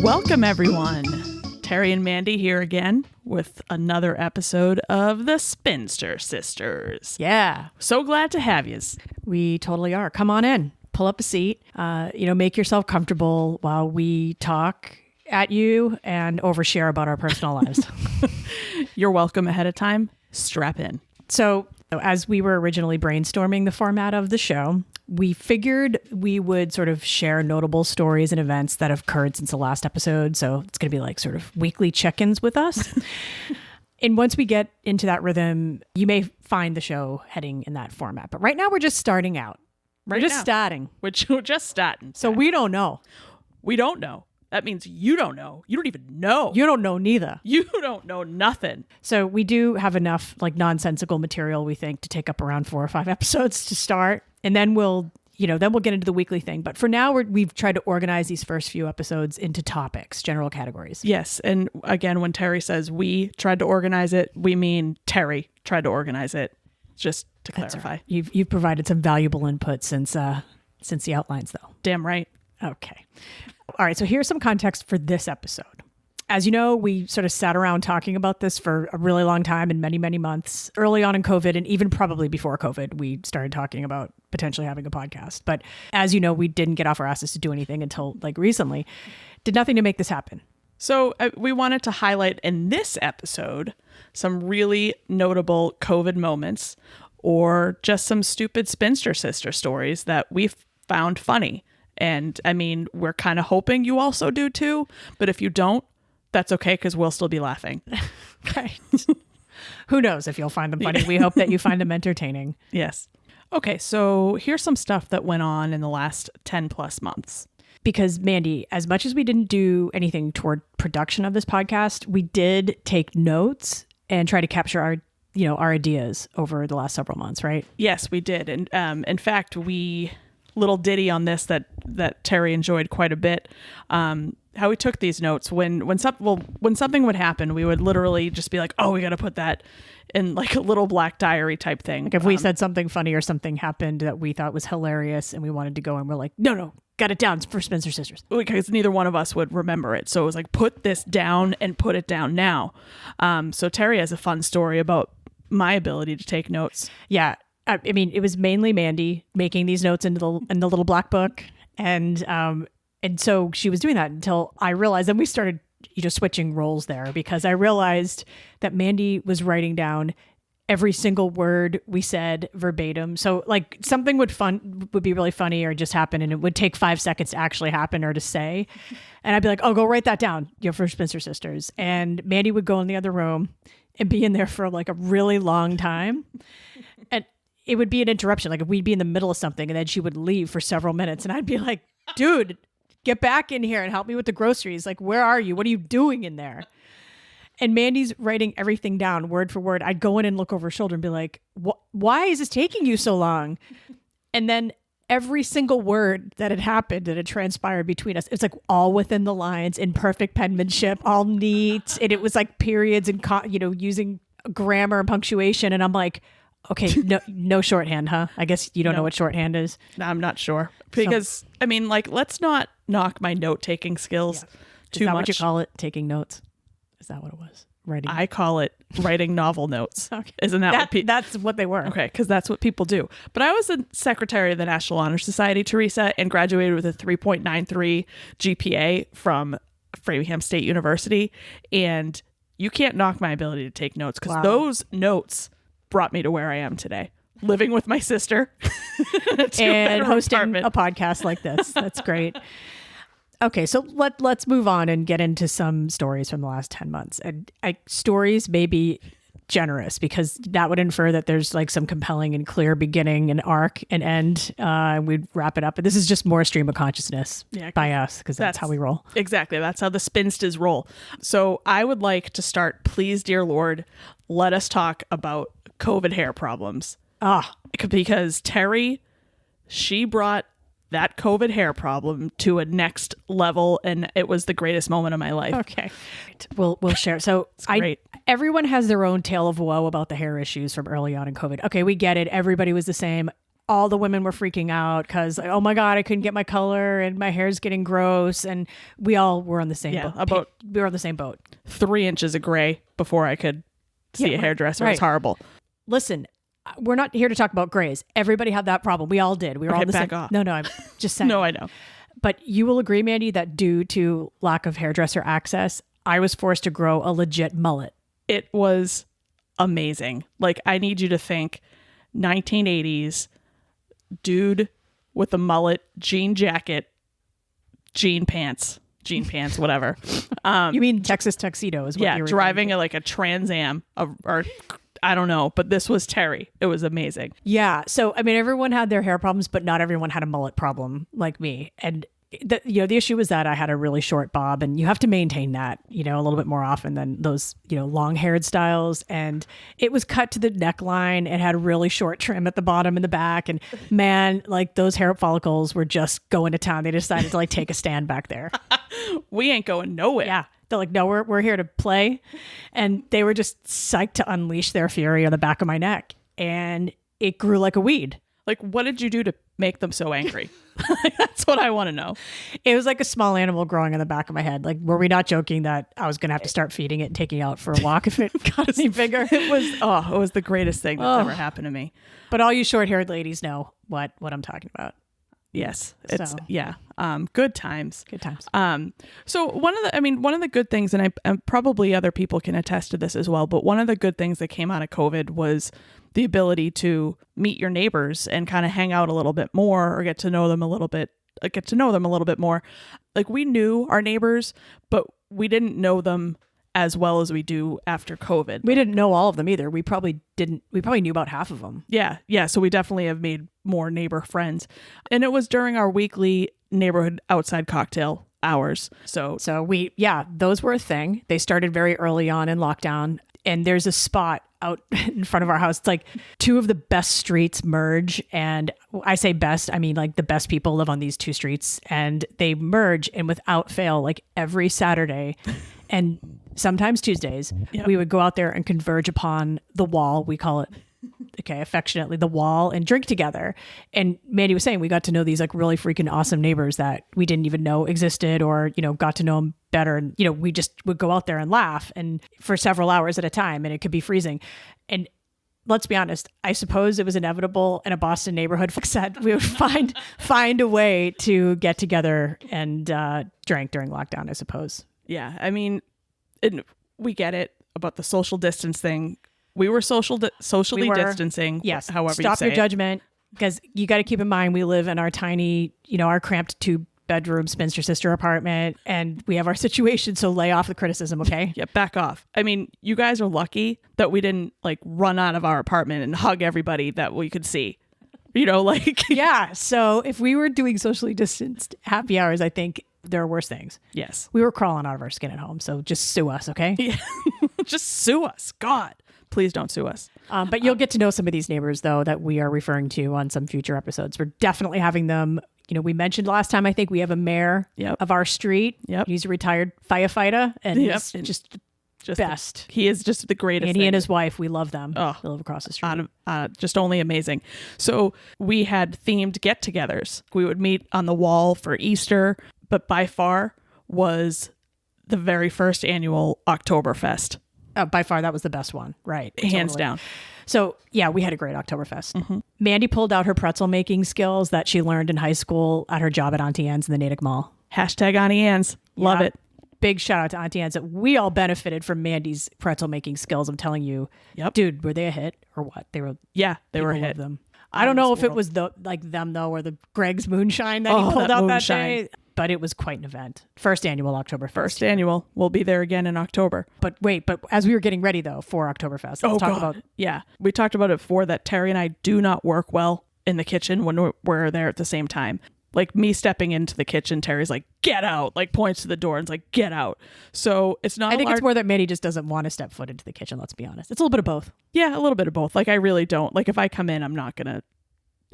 Welcome, everyone. Terry and Mandy here again with another episode of the Spinster Sisters. Yeah. So glad to have yous. We totally are. Come on in. Pull up a seat. Make yourself comfortable while we talk at you and overshare about our personal lives. You're welcome ahead of time. Strap in. So as we were originally brainstorming the format of the show, we figured we would sort of share notable stories and events that have occurred since the last episode. So it's going to be like sort of weekly check-ins with us. And once we get into that rhythm, you may find the show heading in that format. But right now we're just starting out. We're just starting. We're just starting. So we don't know. We don't know. That means you don't know. You don't even know. You don't know neither. You don't know nothing. So we do have enough like nonsensical material, we think, to take up around 4 or 5 episodes to start. And then we'll get into the weekly thing. But for now, we've tried to organize these first few episodes into topics, general categories. Yes. And again, when Terry says we tried to organize it, we mean Terry tried to organize it, just to clarify. Right. You've provided some valuable input since the outlines, though. Damn right. Okay. All right. So here's some context for this episode. As you know, we sort of sat around talking about this for a really long time and many, many months. Early on in COVID, and even probably before COVID, we started talking about potentially having a podcast. But as you know, we didn't get off our asses to do anything until like recently. Did nothing to make this happen. So we wanted to highlight in this episode some really notable COVID moments or just some stupid spinster sister stories that we found funny. And I mean, we're kind of hoping you also do too. But if you don't, that's okay, because we'll still be laughing. Right. Who knows if you'll find them funny. We hope that you find them entertaining. Yes. Okay, so here's some stuff that went on in the last 10 plus months. Because Mandy, as much as we didn't do anything toward production of this podcast, we did take notes and try to capture our ideas over the last several months, right? Yes, we did. And in fact, little ditty on this that Terry enjoyed quite a bit. How we took these notes when something would happen, we would literally just be like, oh, we got to put that in like a little black diary type thing. Like if we said something funny or something happened that we thought was hilarious and we wanted to go and we're like, no, got it down for Spinster Sisters. Because neither one of us would remember it. So it was like, put this down and put it down now. So Terry has a fun story about my ability to take notes. Yeah. I mean, it was mainly Mandy making these notes in the little black book. And so she was doing that until I realized, and we started switching roles there, because I realized that Mandy was writing down every single word we said verbatim. So like something would be really funny or just happen, and it would take 5 seconds to actually happen or to say. And I'd be like, oh, go write that down, for Spinster Sisters. And Mandy would go in the other room and be in there for like a really long time. And it would be an interruption. Like if we'd be in the middle of something and then she would leave for several minutes and I'd be like, dude, get back in here and help me with the groceries. Like, where are you? What are you doing in there? And Mandy's writing everything down word for word. I'd go in and look over her shoulder and be like, why is this taking you so long? And then every single word that had happened, that had transpired between us, it's like all within the lines, in perfect penmanship, all neat. And it was like periods and, using grammar and punctuation. And I'm like, okay, no shorthand, huh? I guess you don't know what shorthand is. No, I'm not sure. Because, I mean, like, let's not knock my note-taking skills too much. Is that what you call it? Taking notes? Is that what it was? Writing? I call it writing novel notes. Okay. Isn't that what people... That's what they were. Okay, because that's what people do. But I was a secretary of the National Honor Society, Teresa, and graduated with a 3.93 GPA from Framingham State University. And you can't knock my ability to take notes, because those notes brought me to where I am today, living with my sister and hosting a podcast like this. That's great. Okay, so let's move on and get into some stories from the last 10 months. And stories may be generous, because that would infer that there's like some compelling and clear beginning and arc and end. We'd wrap it up. But this is just more stream of consciousness by us, because that's how we roll. Exactly. That's how the spinsters roll. So I would like to start, please, dear Lord, let us talk about COVID hair problems. Because Terry, she brought that COVID hair problem to a next level, and it was the greatest moment of my life. Okay. We'll share. So great. Everyone has their own tale of woe about the hair issues from early on in COVID. Okay, we get it. Everybody was the same. All the women were freaking out because, oh my God, I couldn't get my color and my hair's getting gross. And we all were on the same boat. We were on the same boat. 3 inches of gray before I could see a hairdresser. It was horrible. Listen, we're not here to talk about grays. Everybody had that problem. We all did. We were all the back same. off. No, I'm just saying. No, I know. But you will agree, Mandy, that due to lack of hairdresser access, I was forced to grow a legit mullet. It was amazing. Like, I need you to think 1980s dude with a mullet, jean jacket, jean pants, whatever. You mean Texas tuxedo is what you were driving like a Trans Am or I don't know, but this was Terry. It was amazing. Yeah. So, I mean, everyone had their hair problems, but not everyone had a mullet problem like me. And the issue was that I had a really short bob, and you have to maintain that, a little bit more often than those, long haired styles. And it was cut to the neckline and had really short trim at the bottom and the back. And man, like those hair follicles were just going to town. They decided to like take a stand back there. We ain't going nowhere. Yeah. They're like, no, we're here to play. And they were just psyched to unleash their fury on the back of my neck. And it grew like a weed. Like, what did you do to make them so angry? That's what I want to know. It was like a small animal growing on the back of my head. Like, were we not joking that I was going to have to start feeding it and taking it out for a walk if it got any bigger? It was the greatest thing that's ever happened to me. But all you short-haired ladies know what I'm talking about. Yes. It's good times. Good times. So one of the good things, and probably other people can attest to this as well, but one of the good things that came out of COVID was the ability to meet your neighbors and kind of hang out a little bit more or get to know them a little bit more. Like, we knew our neighbors, but we didn't know them as well as we do after COVID. We didn't know all of them either. We probably knew about half of them. Yeah. So we definitely have made more neighbor friends. And it was during our weekly neighborhood outside cocktail hours. So those were a thing. They started very early on in lockdown. And there's a spot out in front of our house. It's like two of the best streets merge. And I say best, I mean like the best people live on these two streets, and they merge, and without fail, like every Saturday and sometimes Tuesdays, we would go out there and converge upon the wall. We call it, affectionately, the wall, and drink together. And Mandy was saying we got to know these like really freaking awesome neighbors that we didn't even know existed, or, got to know them better. And, we just would go out there and laugh and for several hours at a time, and it could be freezing. And let's be honest, I suppose it was inevitable in a Boston neighborhood that we would find a way to get together and drink during lockdown, I suppose. Yeah. I mean, we get it about the social distance thing. We were socially distancing. Yes. However, stop your judgment, because you got to keep in mind we live in our tiny, our cramped 2-bedroom spinster sister apartment, and we have our situation. So lay off the criticism, okay? Yeah, back off. I mean, you guys are lucky that we didn't like run out of our apartment and hug everybody that we could see. Yeah. So if we were doing socially distanced happy hours, I think there are worse things. Yes. We were crawling out of our skin at home. So just sue us, okay? Yeah. Just sue us. God, please don't sue us. But you'll get to know some of these neighbors, though, that we are referring to on some future episodes. We're definitely having them. We mentioned last time, I think we have a mayor of our street. Yep. He's a retired firefighter, and he's just best. He is just the greatest. And he and his wife, we love them. Oh, they live across the street. Just only amazing. So we had themed get-togethers. We would meet on the wall for Easter, but by far was the very first annual Oktoberfest. By far, that was the best one. Right. Hands down. So, yeah, we had a great Oktoberfest. Mm-hmm. Mandy pulled out her pretzel making skills that she learned in high school at her job at Auntie Anne's in the Natick Mall. Hashtag Auntie Anne's. Love it. Big shout out to Auntie Anne's. We all benefited from Mandy's pretzel making skills. I'm telling you. Yep. Dude, were they a hit or what? They were a hit. Them. I don't know if it was them though, or the Greg's Moonshine that he pulled out that day. But it was quite an event. First annual Oktoberfest. First annual. We'll be there again in October. But as we were getting ready though for Oktoberfest, let's talk about. Yeah, we talked about it before that Terry and I do not work well in the kitchen when we're there at the same time. Like me stepping into the kitchen, Terry's like, get out, like points to the door and it's like, get out. So it's not. I think it's more that Mandy just doesn't want to step foot into the kitchen. Let's be honest. It's a little bit of both. Yeah, a little bit of both. Like I really don't. Like if I come in, I'm not going to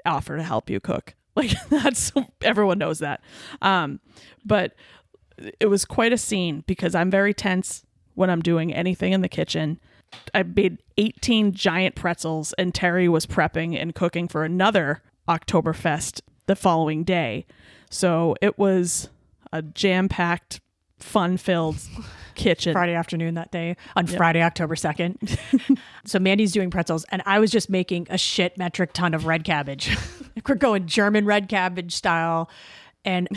offer to help you cook. Like that's everyone knows that. But it was quite a scene because I'm very tense when I'm doing anything in the kitchen. I made 18 giant pretzels and Terry was prepping and cooking for another Oktoberfest the following day. So it was a jam-packed, fun-filled kitchen. Friday afternoon that day on Friday, October 2nd. So Mandy's doing pretzels and I was just making a shit metric ton of red cabbage. We're going German red cabbage style. And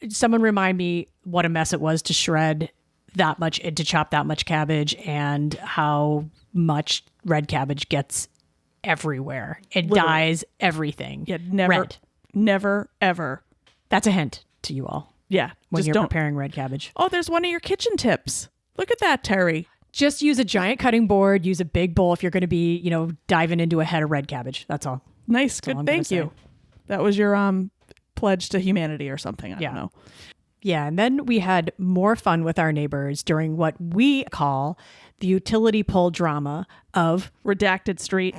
someone remind me what a mess it was to shred that much, to chop that much cabbage and how much red cabbage gets everywhere. It dyes everything. Yeah, never, ever. That's a hint to you all. Yeah. When you're preparing red cabbage. Oh, there's one of your kitchen tips. Look at that, Terry. Just use a giant cutting board. Use a big bowl if you're going to be, diving into a head of red cabbage. That's all. Nice. Good. Thank you. That was your pledge to humanity or something. I don't know. Yeah. And then we had more fun with our neighbors during what we call the utility pole drama of Redacted Street.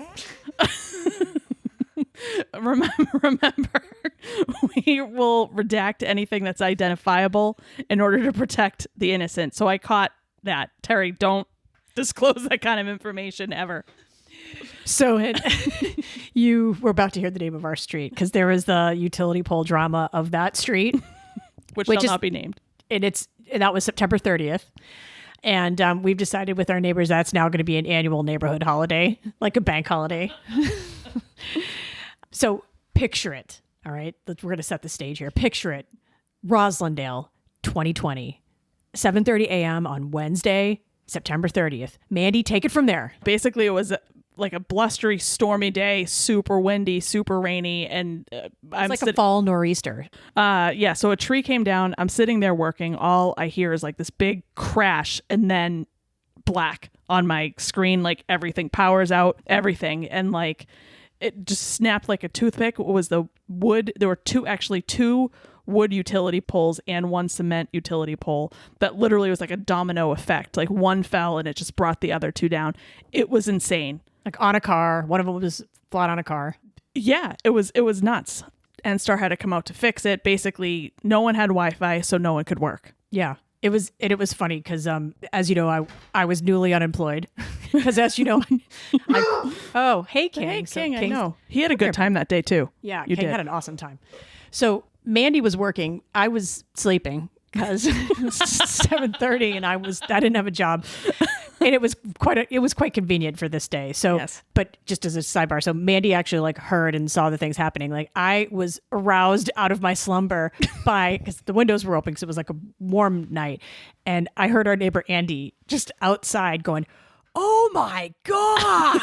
Remember, we will redact anything that's identifiable in order to protect the innocent. So I caught that. Terry, don't disclose that kind of information ever. So you were about to hear the name of our street because there was the utility pole drama of that street. Which shall not be named. And that was September 30th. And we've decided with our neighbors that's now going to be an annual neighborhood holiday, like a bank holiday. So picture it. All right. We're going to set the stage here. Picture it. Roslindale, 2020, 7:30 a.m. on Wednesday, September 30th. Mandy, take it from there. Basically, it was like a blustery, stormy day, super windy, super rainy, and I'm like a fall nor'easter. So a tree came down. I'm sitting there working. All I hear is like this big crash, and then black on my screen. Like everything powers out, everything, and like it just snapped like a toothpick. It was the wood? There were two wood utility poles and one cement utility pole that literally was like a domino effect. Like one fell and it just brought the other two down. It was insane. Like on a car. One of them was flat on a car. Yeah, it was nuts. NSTAR had to come out to fix it. Basically, no one had Wi-Fi, so no one could work. Yeah. It was funny because, as you know, I was newly unemployed. Because as you know, hey, King. Hey, King, I know. He had a good time that day, too. Yeah, King had an awesome time. So Mandy was working. I was sleeping because it was 7:30 and I didn't have a job. And it was quite convenient for this day. So, yes. But just as a sidebar, so Mandy actually heard and saw the things happening. Like I was aroused out of my slumber because the windows were open because it was like a warm night. And I heard our neighbor Andy just outside going, "Oh my God."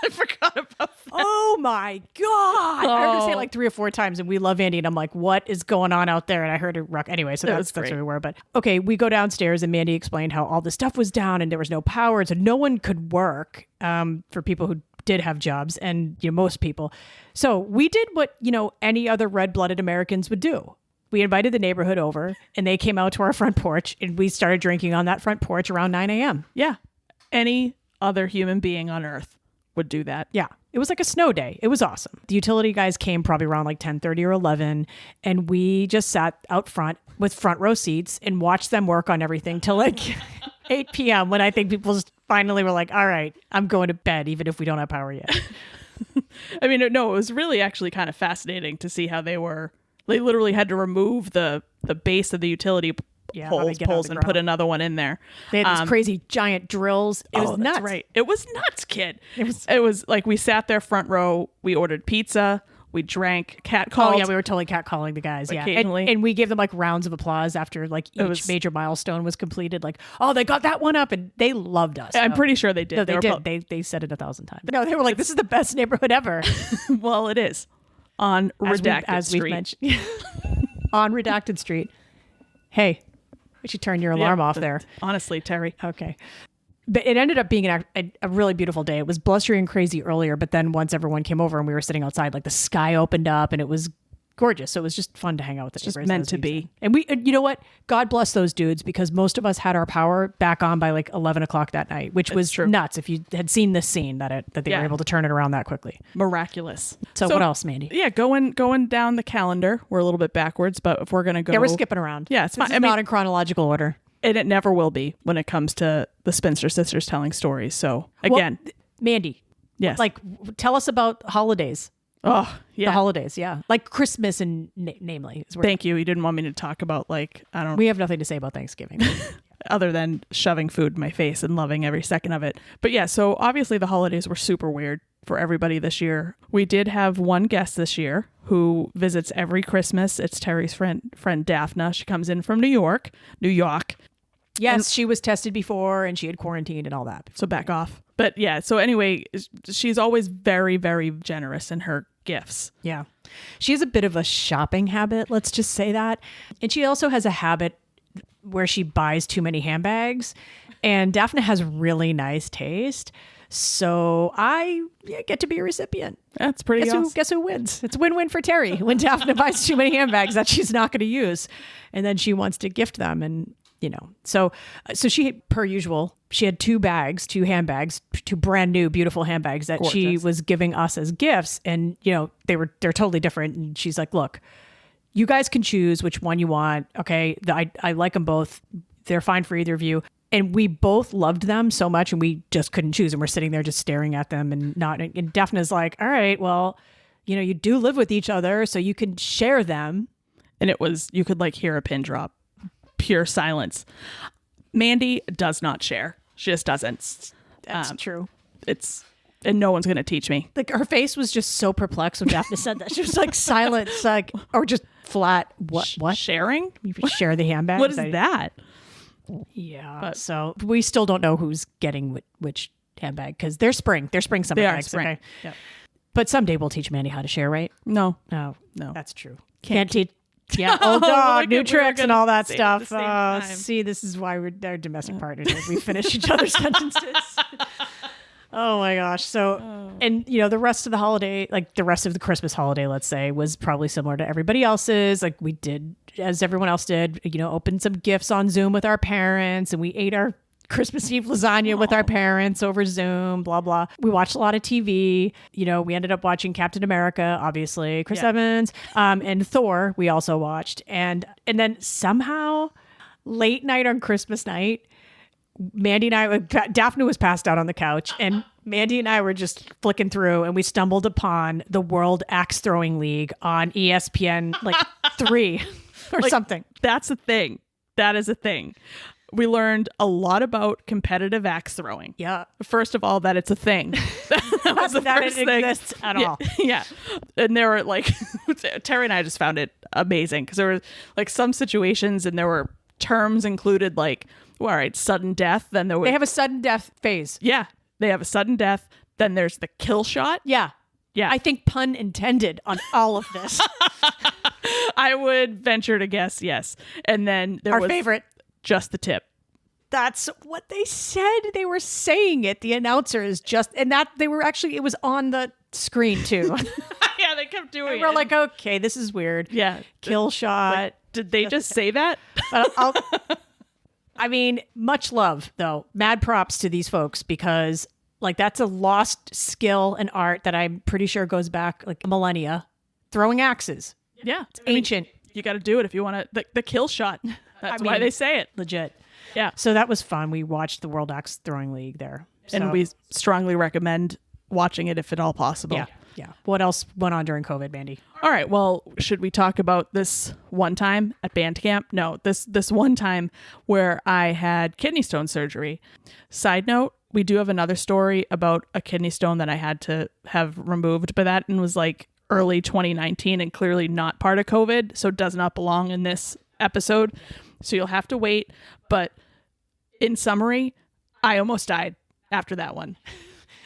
I forgot about that. Oh my God. I heard her say it like 3 or 4 times and we love Andy. And I'm like, what is going on out there? And I heard her rock. Anyway, so that's where we were. But okay, we go downstairs and Mandy explained how all the stuff was down and there was no power. So no one could work for people who did have jobs and most people. So we did what, any other red-blooded Americans would do. We invited the neighborhood over and they came out to our front porch and we started drinking on that front porch around 9 a.m. Yeah. Any other human being on earth would do that. Yeah. It was like a snow day. It was awesome. The utility guys came probably around like 10:30 or 11 and we just sat out front with front row seats and watched them work on everything till like 8 p.m. when I think people just finally were like, all right, I'm going to bed even if we don't have power yet. I mean, no, it was really actually kind of fascinating to see how they literally had to remove the base of the utility poles and put another one in there. They had these crazy giant drills. It was nuts. That's right. It was nuts, kid. It was like we sat there front row. We ordered pizza. We drank, catcalled. Oh yeah, we were totally catcalling the guys. Yeah, occasionally. And we gave them like rounds of applause after like each major milestone was completed. Like, oh, they got that one up, and they loved us. I'm pretty sure they did. No, they did. They said it 1,000 times. No, they were like, "This is the best neighborhood ever." Well, it is on Redacted Street. We've mentioned. On Redacted Street. Hey. We should turn your alarm off there. Honestly, Terry. Okay. But it ended up being a really beautiful day. It was blustery and crazy earlier, but then once everyone came over and we were sitting outside, like the sky opened up and it was gorgeous. So it was just fun to hang out with the neighbors. Just meant to be. And you know what? God bless those dudes, because most of us had our power back on by like 11 o'clock that night, which was true. Nuts. If you had seen this scene, that they were able to turn it around that quickly. Miraculous. So what else, Mandy? Yeah, going down the calendar. We're a little bit backwards, but if we're going to go. Yeah, we're skipping around. Yeah, it's fine. This is not in chronological order. And it never will be when it comes to the Spinster sisters telling stories. So again. Well, Mandy. Yes. Like, tell us about holidays. Oh, yeah. The holidays, yeah. Like Christmas and namely. Thank you. You didn't want me to talk about We have nothing to say about Thanksgiving. other than shoving food in my face and loving every second of it. But yeah, so obviously the holidays were super weird for everybody this year. We did have one guest this year who visits every Christmas. It's Terry's friend Daphne. She comes in from New York. Yes, she was tested before and she had quarantined and all that. So back off. But yeah, so anyway, she's always very, very generous in her gifts. Yeah. She has a bit of a shopping habit, let's just say that. And she also has a habit where she buys too many handbags. And Daphne has really nice taste. So I get to be a recipient. That's pretty awesome. Guess who wins? It's a win-win for Terry when Daphne buys too many handbags that she's not going to use. And then she wants to gift them. And so she, per usual, she had two handbags, two brand new, beautiful handbags that she was giving us as gifts. And, they're totally different. And she's like, look, you guys can choose which one you want. Okay. I like them both. They're fine for either of you. And we both loved them so much and we just couldn't choose. And we're sitting there just staring at them and Daphne's like, all right, well, you do live with each other, so you can share them. And you could hear a pin drop. Pure silence. Mandy does not share. She just doesn't. That's true. And no one's going to teach me. Like, her face was just so perplexed when Daphne said that. She was like silent, or just flat. What? Sharing? You share the handbag? What is that? Yeah. But so we still don't know who's getting which handbag, because they're spring summer bags. Spring. Okay. Yep. But someday we'll teach Mandy how to share, right? No. Oh, no. That's true. Can't teach. Yeah, old dog, new tricks, and all that stuff. See, this is why we're domestic partners. We finish each other's sentences. Oh my gosh. So, and the rest of the holiday, the rest of the Christmas holiday, let's say, was probably similar to everybody else's. Like, we did, as everyone else did, opened some gifts on Zoom with our parents, and we ate our Christmas Eve lasagna with our parents over Zoom, blah, blah. We watched a lot of TV. We ended up watching Captain America, obviously, Chris Evans, and Thor we also watched. And then somehow, late night on Christmas night, Mandy and I, Daphne was passed out on the couch, and Mandy and I were just flicking through, and we stumbled upon the World Axe Throwing League on ESPN 3 or something. That's a thing. That is a thing. We learned a lot about competitive axe throwing. Yeah. First of all, that it's a thing. That was the first thing. Exists at all. Yeah. And there were Terry and I just found it amazing because there were some situations and there were terms included all right, sudden death. Then they have a sudden death phase. Yeah. They have a sudden death. Then there's the kill shot. Yeah. Yeah. I think pun intended on all of this. I would venture to guess yes. And then there was favorite. Just the tip. That's what they said. They were saying it. The announcers it was on the screen too. Yeah, they kept doing it. We're like, okay, this is weird. Yeah. Kill shot. Did they just say that? I mean, much love though. Mad props to these folks, because that's a lost skill and art that I'm pretty sure goes back millennia. Throwing axes. Yeah. It's ancient. You got to do it if you want to. The kill shot. That's why they say it. Legit. Yeah. So that was fun. We watched the World Axe Throwing League there. And we strongly recommend watching it if at all possible. Yeah. Yeah. What else went on during COVID, Mandy? All right. Well, should we talk about this one time at band camp? No, this one time where I had kidney stone surgery. Side note, we do have another story about a kidney stone that I had to have removed, but that was early 2019 and clearly not part of COVID, so it does not belong in this episode. So you'll have to wait. But in summary, I almost died after that one.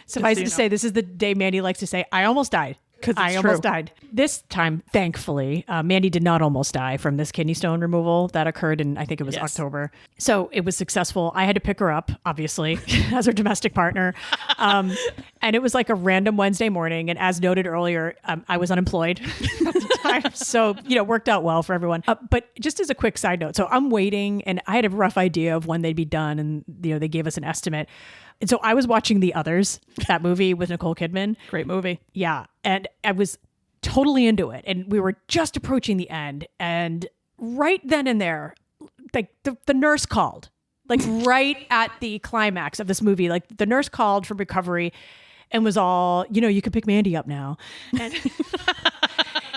Suffice to say, this is the day Mandy likes to say, I almost died. Because I almost died. This time, thankfully, Mandy did not almost die from this kidney stone removal that occurred in, I think it was October. So it was successful. I had to pick her up, obviously, as her domestic partner. And it was like a random Wednesday morning. And as noted earlier, I was unemployed at the time. So, worked out well for everyone. But just as a quick side note, so I'm waiting and I had a rough idea of when they'd be done. And, they gave us an estimate. And so I was watching The Others, that movie with Nicole Kidman. Great movie. Yeah. And I was totally into it. And we were just approaching the end. And right then and there, like the nurse called, like right at the climax of this movie, like the nurse called from recovery and was all, you can pick Mandy up now. And,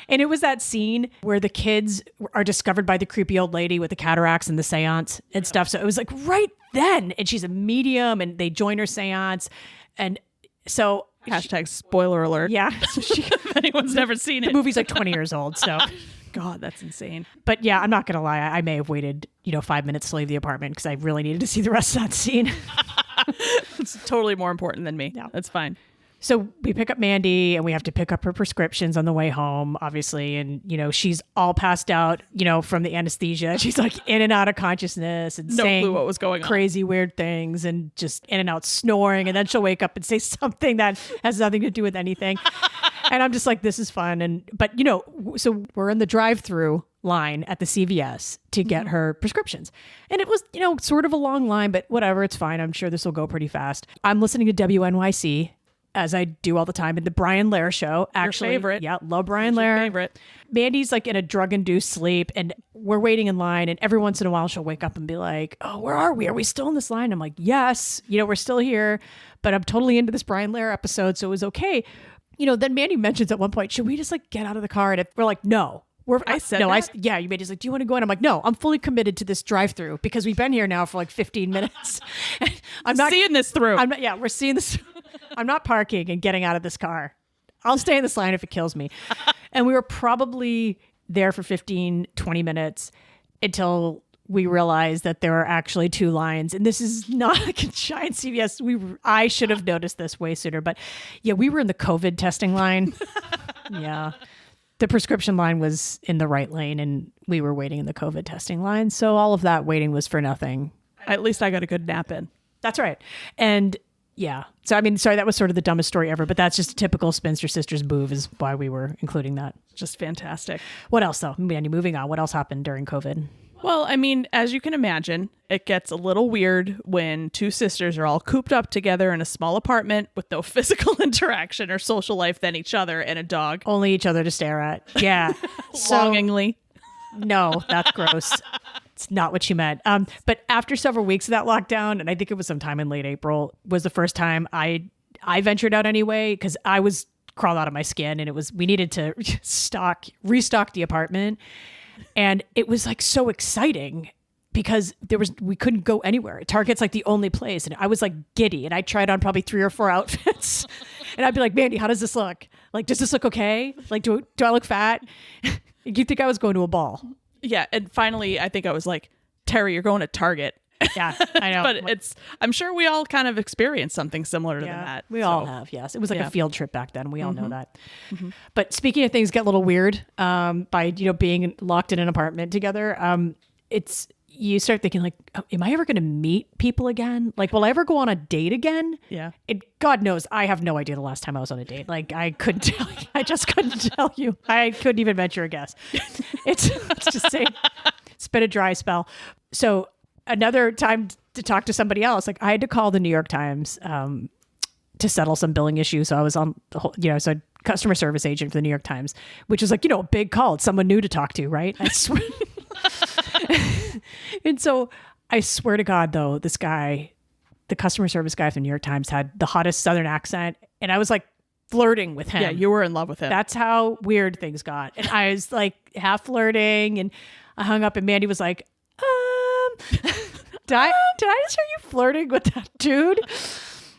and it was that scene where the kids are discovered by the creepy old lady with the cataracts and the seance and stuff. So it was like right then, and she's a medium and they join her seance. And so Hashtag spoiler alert. yeah, If anyone's never seen the it. movie's like 20 years old. So, God, that's insane. but yeah, I'm not going to lie. I may have waited, 5 minutes to leave the apartment because I really needed to see the rest of that scene. It's totally more important than me. Yeah. That's fine. So we pick up Mandy and we have to pick up her prescriptions on the way home, obviously. And, she's all passed out, from the anesthesia. She's like in and out of consciousness and No saying clue what was going on. crazy, weird things and just in and out snoring. And then she'll wake up and say something that has nothing to do with anything. And I'm just like, this is fun. But so we're in the drive-through line at the CVS to get her prescriptions. And it was, sort of a long line, but whatever, it's fine. I'm sure this will go pretty fast. I'm listening to WNYC, as I do all the time, in the Brian Lair show. Actually, your favorite. Yeah, love Brian Lair. Favorite. Mandy's like in a drug-induced sleep and we're waiting in line, and every once in a while she'll wake up and be like, oh, where are we? Are we still in this line? I'm like, yes, we're still here, but I'm totally into this Brian Lair episode, so it was okay. Then Mandy mentions at one point, should we just like get out of the car? And we're like, no. I said that? Yeah, you Mandy's like, do you want to go in? I'm like, no, I'm fully committed to this drive-through because we've been here now for like 15 minutes. I'm not seeing this through. we're seeing this. I'm not parking and getting out of this car. I'll stay in this line if it kills me. And we were probably there for 15, 20 minutes until we realized that there are actually two lines. And this is not like a giant CVS. I should have noticed this way sooner. But yeah, we were in the COVID testing line. Yeah. The prescription line was in the right lane and we were waiting in the COVID testing line. So all of that waiting was for nothing. At least I got a good nap in. That's right. And yeah. So, sorry, that was sort of the dumbest story ever, but that's just a typical Spinster Sisters move is why we were including that. Just fantastic. What else though? Mandy, moving on. What else happened during COVID? Well, as you can imagine, it gets a little weird when two sisters are all cooped up together in a small apartment with no physical interaction or social life than each other and a dog. Only each other to stare at. Yeah. Longingly. No, that's gross. It's not what she meant. But after several weeks of that lockdown, and I think it was sometime in late April, was the first time I ventured out anyway, because I was crawled out of my skin and we needed to restock the apartment. And it was like so exciting because we couldn't go anywhere. Target's like the only place. And I was like giddy and I tried on probably 3 or 4 outfits and I'd be like, Mandy, how does this look? Like, does this look okay? Like, do I look fat? You'd think I was going to a ball. Yeah. And finally, I think I was like, Terry, you're going to Target. Yeah, I know. But I'm sure we all kind of experienced something similar to that. We all have, yes. It was like a field trip back then. We all know that. Mm-hmm. But speaking of things get a little weird by, being locked in an apartment together, you start thinking like, oh, am I ever going to meet people again? Like, will I ever go on a date again? Yeah. God knows, I have no idea the last time I was on a date. Like, I couldn't tell you. I just couldn't tell you. I couldn't even venture a guess. Let's just say it's been a dry spell. So another time to talk to somebody else, like I had to call the New York Times to settle some billing issues. So I was on the whole, so customer service agent for the New York Times, which is like, a big call. It's someone new to talk to, right? I swear. And so I swear to God, though, this guy, the customer service guy from the New York Times, had the hottest Southern accent. And I was like flirting with him. Yeah, you were in love with him. That's how weird things got. And I was like half flirting and I hung up and Mandy was like, did I just hear you flirting with that dude?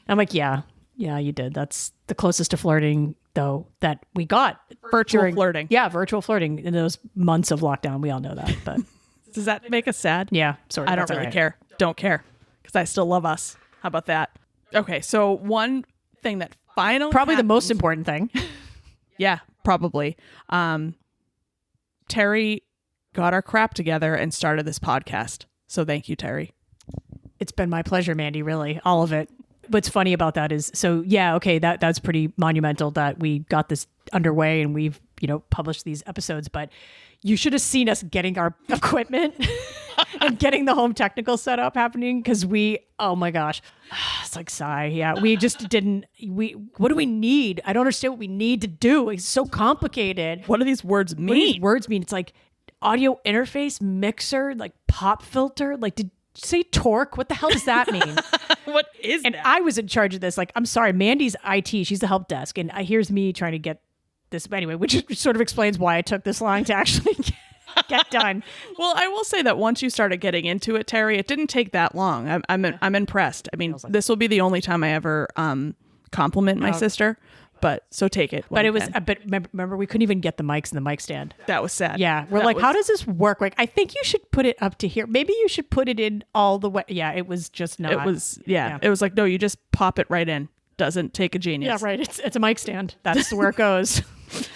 I'm like, yeah, you did. That's the closest to flirting, though, that we got. Virtual flirting. Yeah, virtual flirting in those months of lockdown. We all know that. But does that make us sad? Yeah, sort of. I don't really care. Don't care. Because I still love us. How about that? Okay, so one thing that finally probably happened, the most important thing. Yeah, probably. Terry got our crap together and started this podcast. So thank you, Terry. It's been my pleasure, Mandy, really. All of it. what's funny about that is, so yeah, okay, that's pretty monumental that we got this underway and we've, published these episodes, but you should have seen us getting our equipment and getting the home technical setup happening, because oh my gosh, it's like sigh. Yeah, we just didn't, what do we need? I don't understand what we need to do. It's so complicated. What do these words mean? What do these words mean? It's like audio interface, mixer, like pop filter. Like, did you say torque? What the hell does that mean? What is and that? I was in charge of this. Like, I'm sorry, Mandy's IT. She's the help desk. And here's me trying to get this. Anyway, which sort of explains why I took this long to actually get done. Well, I will say that once you started getting into it, Terry, it didn't take that long. I'm impressed. I mean, this will be the only time I ever compliment my sister. But so take it. But it was, but remember, we couldn't even get the mics in the mic stand. That was sad. Yeah. We're like, how does this work? Like, I think you should put it up to here. Maybe you should put it in all the way. Yeah. It was just not. It was, It was like, no, you just pop it right in. Doesn't take a genius. Yeah, right. It's a mic stand. That's where it goes.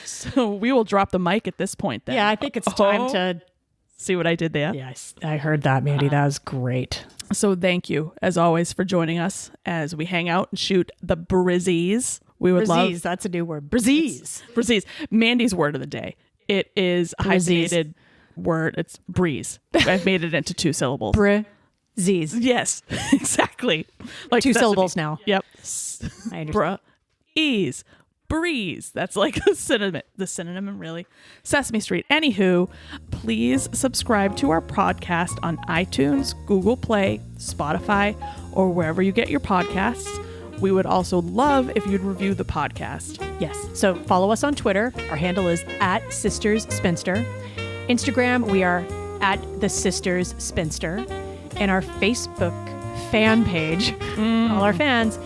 So we will drop the mic at this point then. Yeah, I think it's time to see what I did there. Yes, I heard that, Mandy. That was great. So thank you, as always, for joining us as we hang out and shoot the Brizzies. We would love. That's a new word. Brizzies. Brizzies. Mandy's word of the day. It is a hyphenated word. It's breeze. I've made it into 2 syllables. Brizzies. Yes, exactly. Like 2 syllables now. Yep. I understand. Ease. Breeze. That's like the synonym, really. Sesame Street. Anywho, please subscribe to our podcast on iTunes, Google Play, Spotify, or wherever you get your podcasts. We would also love if you'd review the podcast. Yes. So follow us on Twitter. Our handle is @SistersSpinster. Instagram, we are @TheSistersSpinster. And our Facebook fan page, all our fans,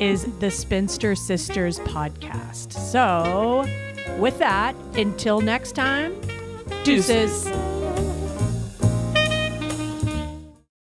is the Spinster Sisters Podcast. So with that, until next time, deuces.